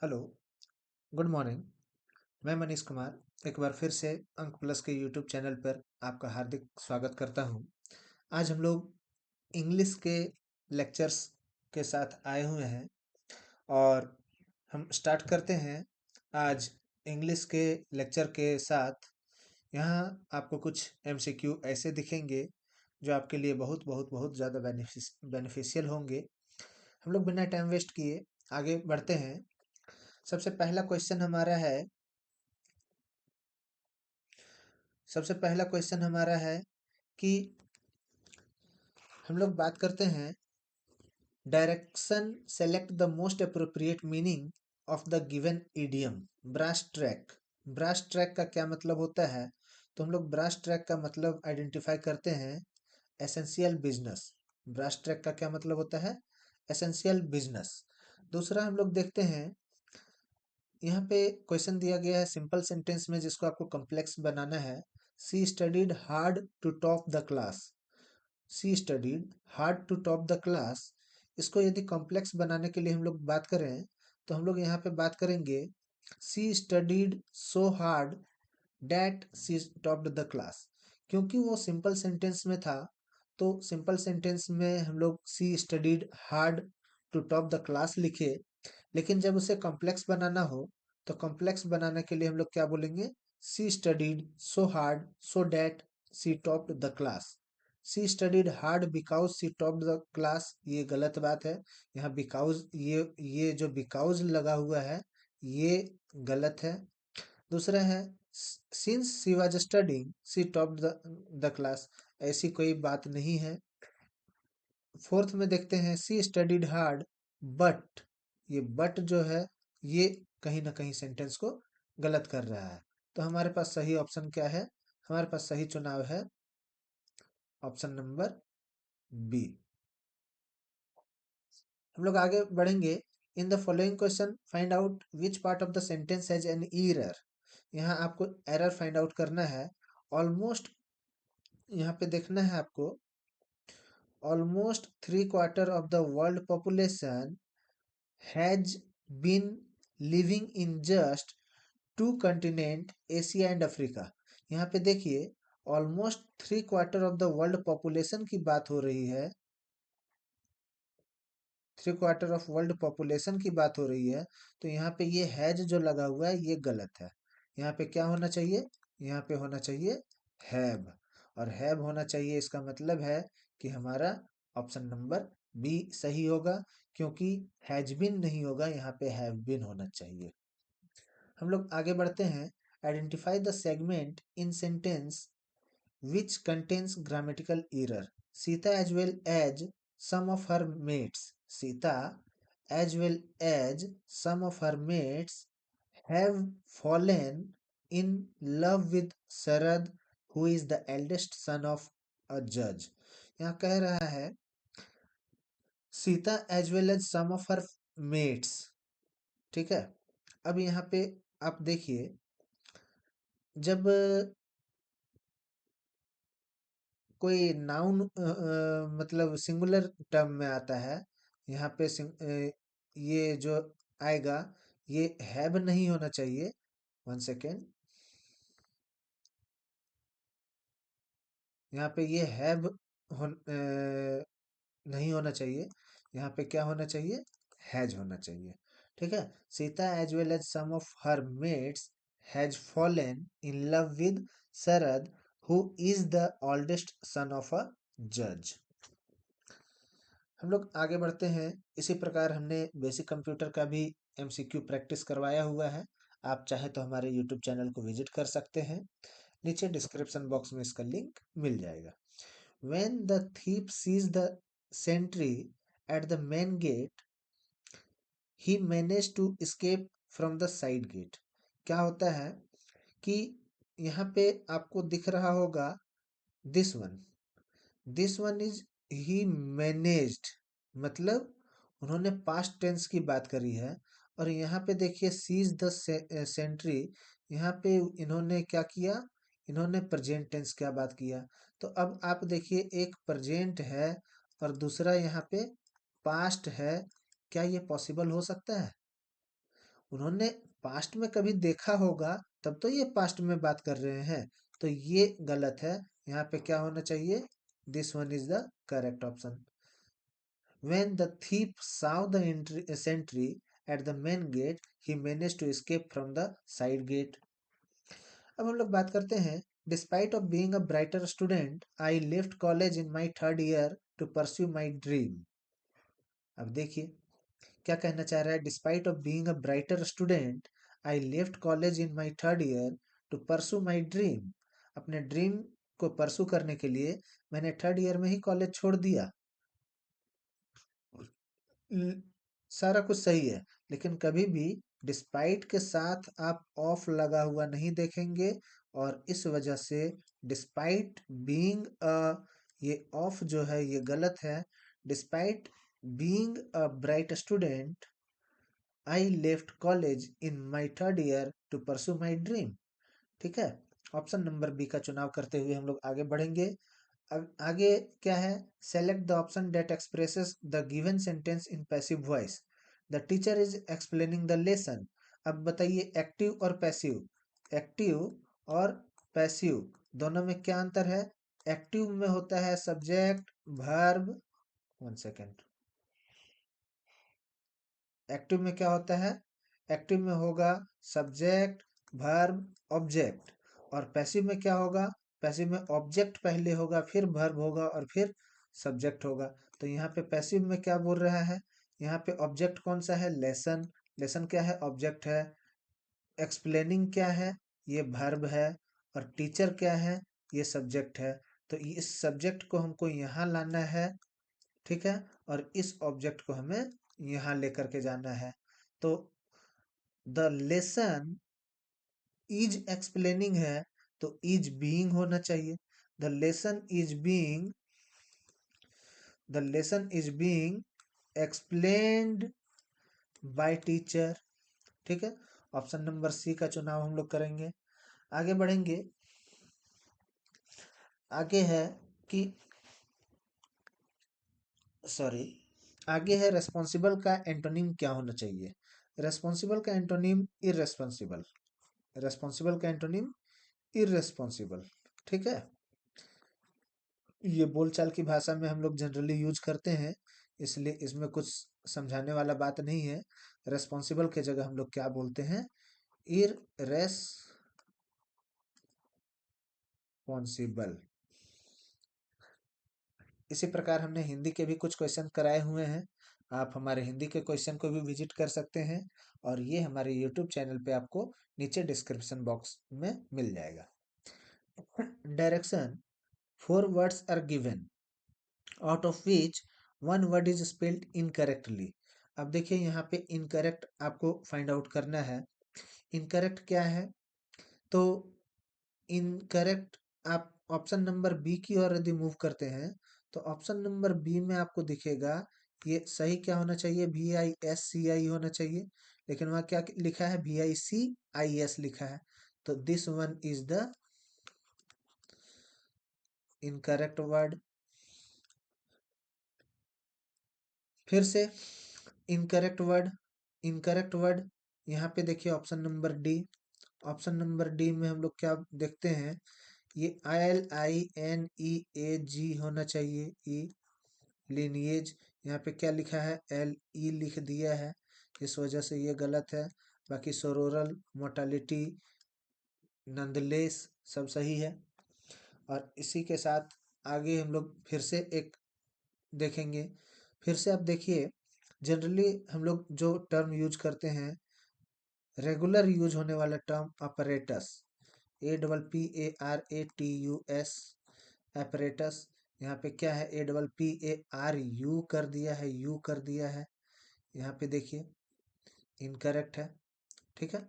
Hello, good morning. मैं मनीष कुमार एक बार फिर से अंक प्लस के यूट्यूब चैनल पर आपका हार्दिक स्वागत करता हूं। आज हम लोग इंग्लिश के लेक्चर्स के साथ आए हुए हैं और हम स्टार्ट करते हैं आज इंग्लिश के लेक्चर के साथ। यहाँ आपको कुछ एमसीक्यू ऐसे दिखेंगे जो आपके लिए बहुत बहुत बहुत ज़्यादा बेनिफिशियल होंगे। हम लोग बिना टाइम वेस्ट किए आगे बढ़ते हैं। सबसे पहला क्वेश्चन हमारा है सबसे पहला क्वेश्चन हमारा है कि हम लोग बात करते हैं direction select the most appropriate meaning of the given idiom. Brass track. Brass track का क्या मतलब होता है? तो हम लोग ब्रास ट्रैक का मतलब आइडेंटिफाई करते हैं एसेंशियल बिजनेस। ब्रास ट्रैक का क्या मतलब होता है? Essential business. दूसरा हम लोग देखते हैं, यहाँ पे क्वेश्चन दिया गया है सिंपल सेंटेंस में जिसको आपको कॉम्प्लेक्स बनाना है। She studied hard to top the class. She studied hard to top the class. इसको यदि कॉम्प्लेक्स बनाने के लिए हम लोग बात करें तो हम लोग यहाँ पे बात करेंगे she studied so hard that she topped the class. क्योंकि वो सिंपल सेंटेंस में था तो सिंपल सेंटेंस में हम लोग she studied hard to top the class लिखे। लेकिन जब उसे कॉम्प्लेक्स बनाना हो तो कॉम्प्लेक्स बनाने के लिए हम लोग क्या बोलेंगे? She studied so hard so that she topped the class. She studied hard because she topped the class, ये गलत बात है। यहाँ बिकॉज, ये जो बिकॉज लगा हुआ है ये गलत है। दूसरा है since she was studying she topped the class, ऐसी कोई बात नहीं है। फोर्थ में देखते हैं सी स्टडीड हार्ड बट। ये बट जो है ये कहीं ना कहीं सेंटेंस को गलत कर रहा है। तो हमारे पास सही ऑप्शन क्या है? हमारे पास सही चुनाव है ऑप्शन नंबर बी। हम लोग आगे बढ़ेंगे। In the following question find out which part of the sentence has an error. यहाँ आपको एरर फाइंड आउट करना है। ऑलमोस्ट, यहाँ पे देखना है आपको, almost 3/4 of the world population has been living in just two continent Asia and Africa. यहाँ पे देखिए almost 3/4 of the world population की बात हो रही है। 3/4 ऑफ वर्ल्ड पॉपुलेशन की बात हो रही है। तो यहाँ पे ये हैज जो लगा हुआ है ये गलत है। यहाँ पे क्या होना चाहिए? यहाँ पे होना चाहिए हैव। और हैव होना चाहिए, इसका मतलब है कि हमारा ऑप्शन नंबर बी सही होगा, क्योंकि हैज बिन नहीं होगा, यहाँ पे हैव बिन होना चाहिए। हम लोग आगे बढ़ते हैं। Identify the segment in sentence which contains grammatical error. Sita as well as some of her mates. Sita as well as some of her mates have fallen in love with Sarad, who is the eldest son of a judge. यहाँ कह रहा है Sita as well as some of her mates. ठीक है। अब यहाँ पे आप देखिए, जब कोई नाउन मतलब सिंगुलर टर्म में आता है, यहाँ पे ये जो आएगा ये हैव नहीं होना चाहिए। वन सेकेंड, यहाँ पे ये हैव नहीं होना चाहिए। यहाँ पे क्या होना चाहिए? हैज होना चाहिए। ठीक है। Sita as well as some of her mates has fallen in love with Sharad, who is the oldest son of a जज। हम लोग आगे बढ़ते हैं। इसी प्रकार हमने बेसिक कंप्यूटर का भी एमसीक्यू प्रैक्टिस करवाया हुआ है। आप चाहे तो हमारे यूट्यूब चैनल को विजिट कर सकते हैं, नीचे डिस्क्रिप्शन बॉक्स में इसका लिंक मिल जाएगा। When the thief sees the sentry at the main gate, he managed to escape from the side gate. क्या होता है कि यहाँ पे आपको दिख रहा होगा this one. This one is he managed, मतलब उन्होंने पास्ट टेंस की बात करी है। और यहाँ पे देखिए सीज द सेंट्री, यहाँ पे इन्होंने क्या किया? इन्होंने प्रेजेंट टेंस क्या बात किया? तो अब आप देखिए एक प्रेजेंट है और दूसरा यहाँ पे पास्ट है। क्या ये पॉसिबल हो सकता है? उन्होंने पास्ट में कभी देखा होगा तब तो ये पास्ट में बात कर रहे हैं, तो ये गलत है। यहाँ पे क्या होना चाहिए? This one is the correct option. When the thief saw the sentry at the main gate, he managed to escape from the side gate. अब हम लोग बात करते हैं, despite of being a brighter student I left college in my third year to pursue my dream. अब देखिए क्या कहना चाह रहा है, despite of being a brighter student I left college in my third year to pursue my dream. अपने dream को pursue करने के लिए मैंने थर्ड ईयर में ही कॉलेज छोड़ दिया। सारा कुछ सही है, लेकिन कभी भी डिस्पाइट के साथ आप ऑफ लगा हुआ नहीं देखेंगे, और इस वजह से डिस्पाइट बीइंग अ, ये ऑफ जो है ये गलत है। Despite being a bright student I left college in my third year to pursue my dream. ठीक है, ऑप्शन नंबर बी का चुनाव करते हुए हम लोग आगे बढ़ेंगे। आगे क्या है? Select the option that expresses the given sentence in passive voice. The teacher is explaining the lesson. अब बताइए एक्टिव और पैसिव, एक्टिव और पैसिव दोनों में क्या अंतर है? एक्टिव में होता है subject verb, one second, active में क्या होता है? एक्टिव में होगा सब्जेक्ट वर्ब ऑब्जेक्ट, और पैसिव में क्या होगा? पैसिव में ऑब्जेक्ट पहले होगा, फिर वर्ब होगा और फिर सब्जेक्ट होगा। तो यहाँ पे पैसिव में क्या बोल रहा है? यहाँ पे ऑब्जेक्ट कौन सा है? लेसन। लेसन क्या है? ऑब्जेक्ट है। एक्सप्लेनिंग क्या है? ये वर्ब है। और टीचर क्या है? ये सब्जेक्ट है। तो इस सब्जेक्ट को हमको यहाँ लाना है, ठीक है, और इस ऑब्जेक्ट को हमें यहाँ लेकर के जाना है। तो द लेसन इज एक्सप्लेनिंग है, तो इज बीइंग होना चाहिए। The lesson is being, the lesson is being explained bye teacher. ठीक है, ऑप्शन नंबर सी का चुनाव हम लोग करेंगे। आगे बढ़ेंगे। आगे है कि सॉरी, आगे है रेस्पॉन्सिबल का एंटोनिम क्या होना चाहिए? रेस्पॉन्सिबल का एंटोनिम इररेस्पॉन्सिबल। रेस्पॉन्सिबल का एंटोनिम इररेस्पॉन्सिबल। ठीक है, ये बोलचाल की भाषा में हम लोग जनरली यूज करते हैं, इसलिए इसमें कुछ समझाने वाला बात नहीं है। रेस्पॉन्सिबल के जगह हम लोग क्या बोलते हैं? इररेस्पॉन्सिबल। इसी प्रकार हमने हिंदी के भी कुछ क्वेश्चन कराए हुए हैं, आप हमारे हिंदी के क्वेश्चन को भी विजिट कर सकते हैं, और ये हमारे यूट्यूब चैनल पे आपको नीचे डिस्क्रिप्शन बॉक्स में मिल जाएगा। Direction, 4 words are given out of which one word is spelled incorrectly। अब देखिए यहाँ पे इनकरेक्ट आपको फाइंड आउट करना है। इनकरेक्ट क्या है? तो इनकरेक्ट आप ऑप्शन नंबर बी की ओर यदि मूव करते हैं, तो ऑप्शन नंबर बी में आपको दिखेगा ये सही क्या होना चाहिए? VISCI होना चाहिए, लेकिन वहाँ क्या लिखा है? VICIS लिखा है। तो this one is the incorrect word. फिर से इनकरेक्ट वर्ड, इनकरेक्ट वर्ड यहाँ पे देखिए option number D. Option number D में हम लोग क्या देखते हैं? ये LINEAG होना चाहिए, ई लिनिएज। यहाँ पे क्या लिखा है? LE लिख दिया है, इस वजह से ये गलत है। बाकी सोरोरल, मोर्टालिटी, नंदलेस सब सही है। और इसी के साथ आगे हम लोग फिर से एक देखेंगे। फिर से आप देखिए, जनरली हम लोग जो टर्म यूज करते हैं, रेगुलर यूज होने वाला टर्म अपरेटस, APPARATUS, apparatus। यहाँ पे क्या है? APPARU कर दिया है, यू कर दिया है। यहाँ पे देखिए इनकरेक्ट है। ठीक है,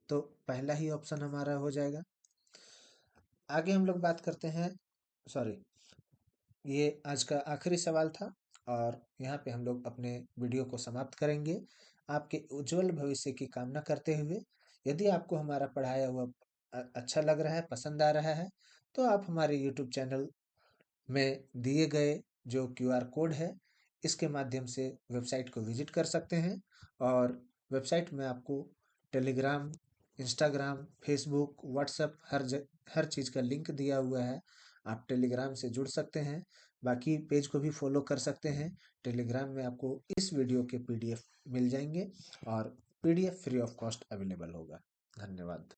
तो पहला ही ऑप्शन हमारा हो जाएगा। आगे हम लोग बात करते हैं, सॉरी, ये आज का आखिरी सवाल था, और यहाँ पे हम लोग अपने वीडियो को समाप्त करेंगे, आपके उज्जवल भविष्य की कामना करते हुए। यदि आपको हमारा पढ़ाया हुआ अच्छा लग रहा है, पसंद आ रहा है, तो आप हमारे यूट्यूब चैनल में दिए गए जो QR कोड है, इसके माध्यम से वेबसाइट को विजिट कर सकते हैं, और वेबसाइट में आपको टेलीग्राम, इंस्टाग्राम, फेसबुक, व्हाट्सएप, हर चीज़ का लिंक दिया हुआ है। आप टेलीग्राम से जुड़ सकते हैं, बाकी पेज को भी फॉलो कर सकते हैं। टेलीग्राम में आपको इस वीडियो के पीडीएफ मिल जाएंगे और PDF free of cost available होगा। धन्यवाद।